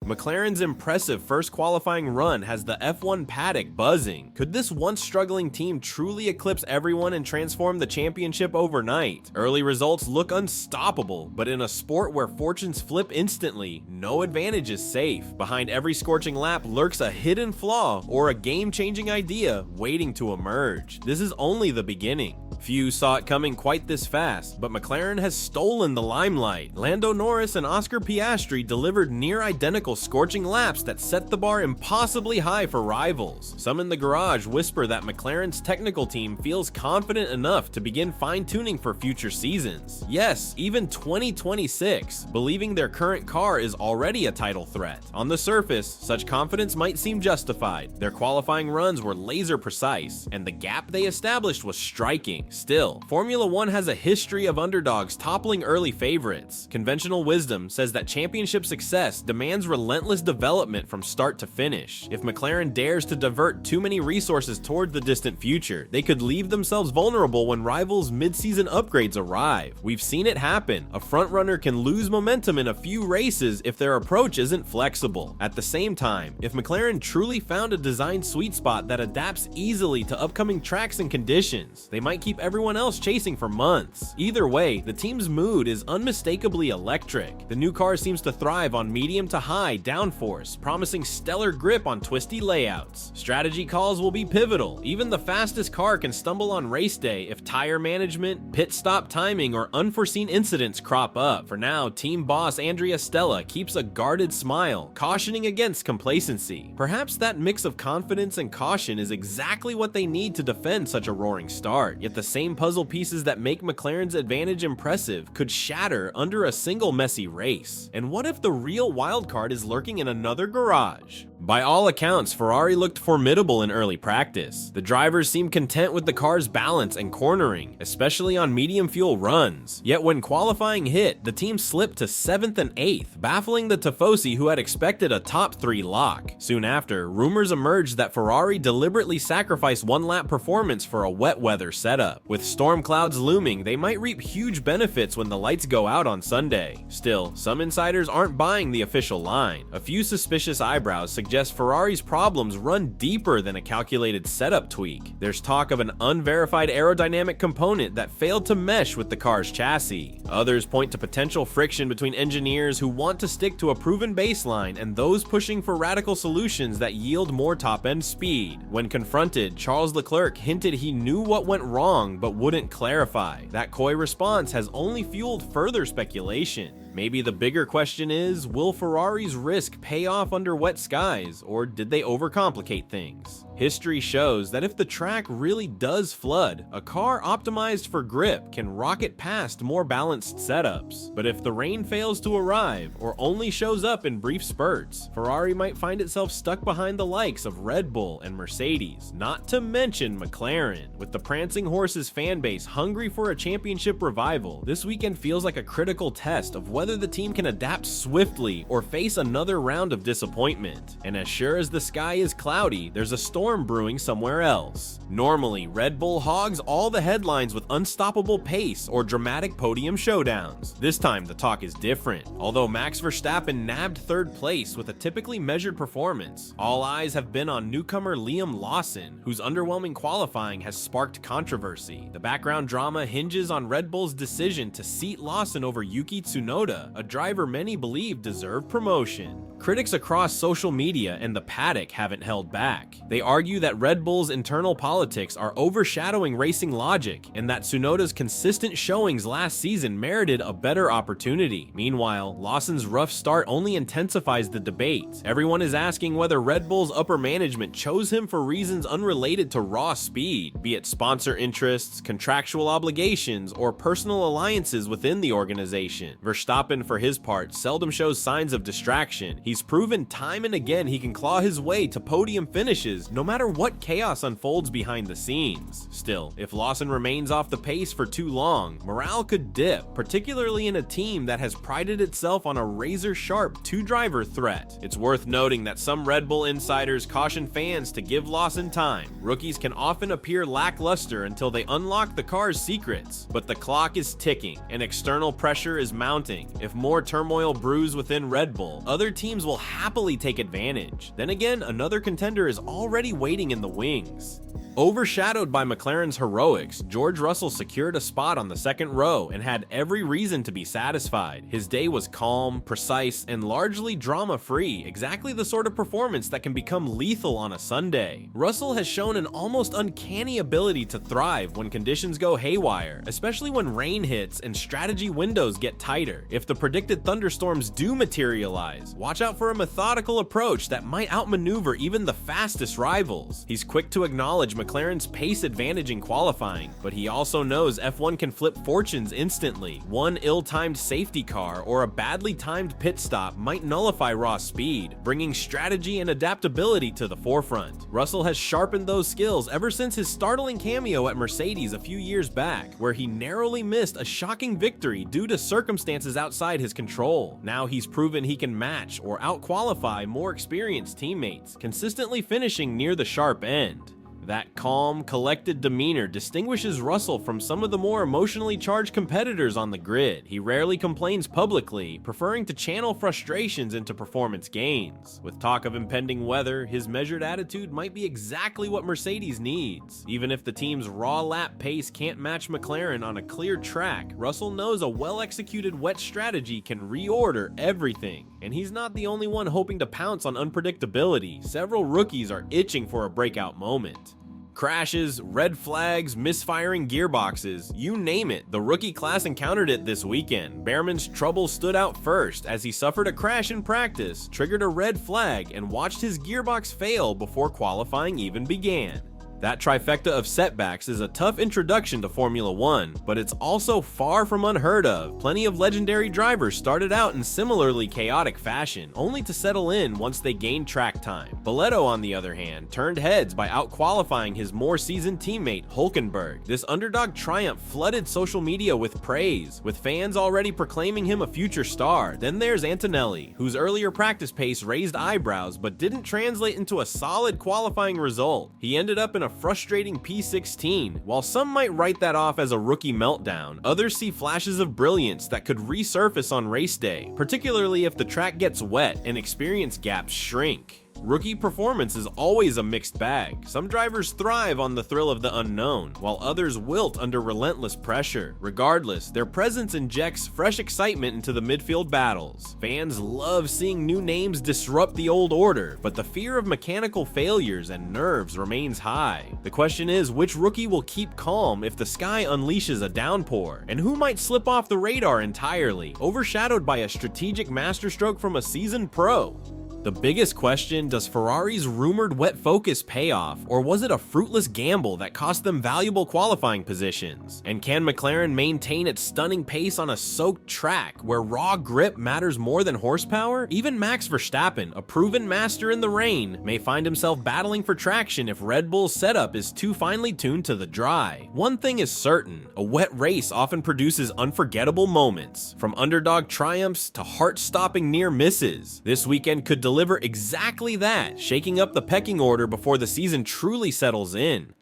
McLaren's impressive first qualifying run has the F1 paddock buzzing. Could this once struggling team truly eclipse everyone and transform the championship overnight? Early results look unstoppable, but in a sport where fortunes flip instantly, no advantage is safe. Behind every scorching lap lurks a hidden flaw or a game-changing idea waiting to emerge. This is only the beginning. Few saw it coming quite this fast, but McLaren has stolen the limelight. Lando Norris and Oscar Piastri delivered near-identical scorching laps that set the bar impossibly high for rivals. Some in the garage whisper that McLaren's technical team feels confident enough to begin fine-tuning for future seasons. Yes, even 2026, believing their current car is already a title threat. On the surface, such confidence might seem justified. Their qualifying runs were laser-precise, and the gap they established was striking. Still, Formula One has a history of underdogs toppling early favorites. Conventional wisdom says that championship success demands relentless development from start to finish. If McLaren dares to divert too many resources toward the distant future, they could leave themselves vulnerable when rivals' mid-season upgrades arrive. We've seen it happen. A frontrunner can lose momentum in a few races if their approach isn't flexible. At the same time, if McLaren truly found a design sweet spot that adapts easily to upcoming tracks and conditions, they might keep everyone else chasing for months. Either way, the team's mood is unmistakably electric. The new car seems to thrive on medium to high downforce, promising stellar grip on twisty layouts. Strategy calls will be pivotal. Even the fastest car can stumble on race day if tire management, pit stop timing, or unforeseen incidents crop up. For now, team boss Andrea Stella keeps a guarded smile, cautioning against complacency. Perhaps that mix of confidence and caution is exactly what they need to defend such a roaring start. Yet the same puzzle pieces that make McLaren's advantage impressive could shatter under a single messy race. And what if the real wildcard is lurking in another garage? By all accounts, Ferrari looked formidable in early practice. The drivers seemed content with the car's balance and cornering, especially on medium fuel runs. Yet when qualifying hit, the team slipped to 7th and 8th, baffling the Tifosi who had expected a top 3 lock. Soon after, rumors emerged that Ferrari deliberately sacrificed one-lap performance for a wet weather setup. With storm clouds looming, they might reap huge benefits when the lights go out on Sunday. Still, some insiders aren't buying the official line. A few suspicious eyebrows suggest Ferrari's problems run deeper than a calculated setup tweak. There's talk of an unverified aerodynamic component that failed to mesh with the car's chassis. Others point to potential friction between engineers who want to stick to a proven baseline and those pushing for radical solutions that yield more top-end speed. When confronted, Charles Leclerc hinted he knew what went wrong but wouldn't clarify. That coy response has only fueled further speculation. Maybe the bigger question is, will Ferrari's risk pay off under wet skies, or did they overcomplicate things? History shows that if the track really does flood, a car optimized for grip can rocket past more balanced setups. But if the rain fails to arrive, or only shows up in brief spurts, Ferrari might find itself stuck behind the likes of Red Bull and Mercedes, not to mention McLaren. With the prancing horses fanbase hungry for a championship revival, this weekend feels like a critical test of whether the team can adapt swiftly or face another round of disappointment. And as sure as the sky is cloudy, there's a storm brewing somewhere else. Normally, Red Bull hogs all the headlines with unstoppable pace or dramatic podium showdowns. This time, the talk is different. Although Max Verstappen nabbed 3rd place with a typically measured performance, all eyes have been on newcomer Liam Lawson, whose underwhelming qualifying has sparked controversy. The background drama hinges on Red Bull's decision to seat Lawson over Yuki Tsunoda, a driver many believe deserved promotion. Critics across social media and the paddock haven't held back. They argue that Red Bull's internal politics are overshadowing racing logic, and that Tsunoda's consistent showings last season merited a better opportunity. Meanwhile, Lawson's rough start only intensifies the debate. Everyone is asking whether Red Bull's upper management chose him for reasons unrelated to raw speed, be it sponsor interests, contractual obligations, or personal alliances within the organization. Verstappen, for his part, seldom shows signs of distraction. He's proven time and again he can claw his way to podium finishes no matter what chaos unfolds behind the scenes. Still, if Lawson remains off the pace for too long, morale could dip, particularly in a team that has prided itself on a razor-sharp 2-driver threat. It's worth noting that some Red Bull insiders caution fans to give Lawson time. Rookies can often appear lackluster until they unlock the car's secrets, but the clock is ticking and external pressure is mounting. If more turmoil brews within Red Bull, other teams teams will happily take advantage. Then again, another contender is already waiting in the wings. Overshadowed by McLaren's heroics, George Russell secured a spot on the second row and had every reason to be satisfied. His day was calm, precise, and largely drama-free, exactly the sort of performance that can become lethal on a Sunday. Russell has shown an almost uncanny ability to thrive when conditions go haywire, especially when rain hits and strategy windows get tighter. If the predicted thunderstorms do materialize, watch out for a methodical approach that might outmaneuver even the fastest rivals. He's quick to acknowledge McLaren's pace advantage in qualifying, but he also knows F1 can flip fortunes instantly. One ill-timed safety car or a badly timed pit stop might nullify raw speed, bringing strategy and adaptability to the forefront. Russell has sharpened those skills ever since his startling cameo at Mercedes a few years back, where he narrowly missed a shocking victory due to circumstances outside his control. Now he's proven he can match or out-qualify more experienced teammates, consistently finishing near the sharp end. That calm, collected demeanor distinguishes Russell from some of the more emotionally charged competitors on the grid. He rarely complains publicly, preferring to channel frustrations into performance gains. With talk of impending weather, his measured attitude might be exactly what Mercedes needs. Even if the team's raw lap pace can't match McLaren on a clear track, Russell knows a well-executed wet strategy can reorder everything. And he's not the only one hoping to pounce on unpredictability. Several rookies are itching for a breakout moment. Crashes, red flags, misfiring gearboxes, you name it, the rookie class encountered it this weekend. Behrman's trouble stood out first as he suffered a crash in practice, triggered a red flag, and watched his gearbox fail before qualifying even began. That trifecta of setbacks is a tough introduction to Formula One, but it's also far from unheard of. Plenty of legendary drivers started out in similarly chaotic fashion, only to settle in once they gained track time. Boletto, on the other hand, turned heads by out-qualifying his more seasoned teammate, Hülkenberg. This underdog triumph flooded social media with praise, with fans already proclaiming him a future star. Then there's Antonelli, whose earlier practice pace raised eyebrows but didn't translate into a solid qualifying result. He ended up in a frustrating P16. While some might write that off as a rookie meltdown, others see flashes of brilliance that could resurface on race day, particularly if the track gets wet and experience gaps shrink. Rookie performance is always a mixed bag. Some drivers thrive on the thrill of the unknown, while others wilt under relentless pressure. Regardless, their presence injects fresh excitement into the midfield battles. Fans love seeing new names disrupt the old order, but the fear of mechanical failures and nerves remains high. The question is, which rookie will keep calm if the sky unleashes a downpour? And who might slip off the radar entirely, overshadowed by a strategic masterstroke from a seasoned pro? The biggest question, does Ferrari's rumored wet focus pay off, or was it a fruitless gamble that cost them valuable qualifying positions? And can McLaren maintain its stunning pace on a soaked track where raw grip matters more than horsepower? Even Max Verstappen, a proven master in the rain, may find himself battling for traction if Red Bull's setup is too finely tuned to the dry. One thing is certain, a wet race often produces unforgettable moments, from underdog triumphs to heart-stopping near misses. This weekend could deliver exactly that, shaking up the pecking order before the season truly settles in.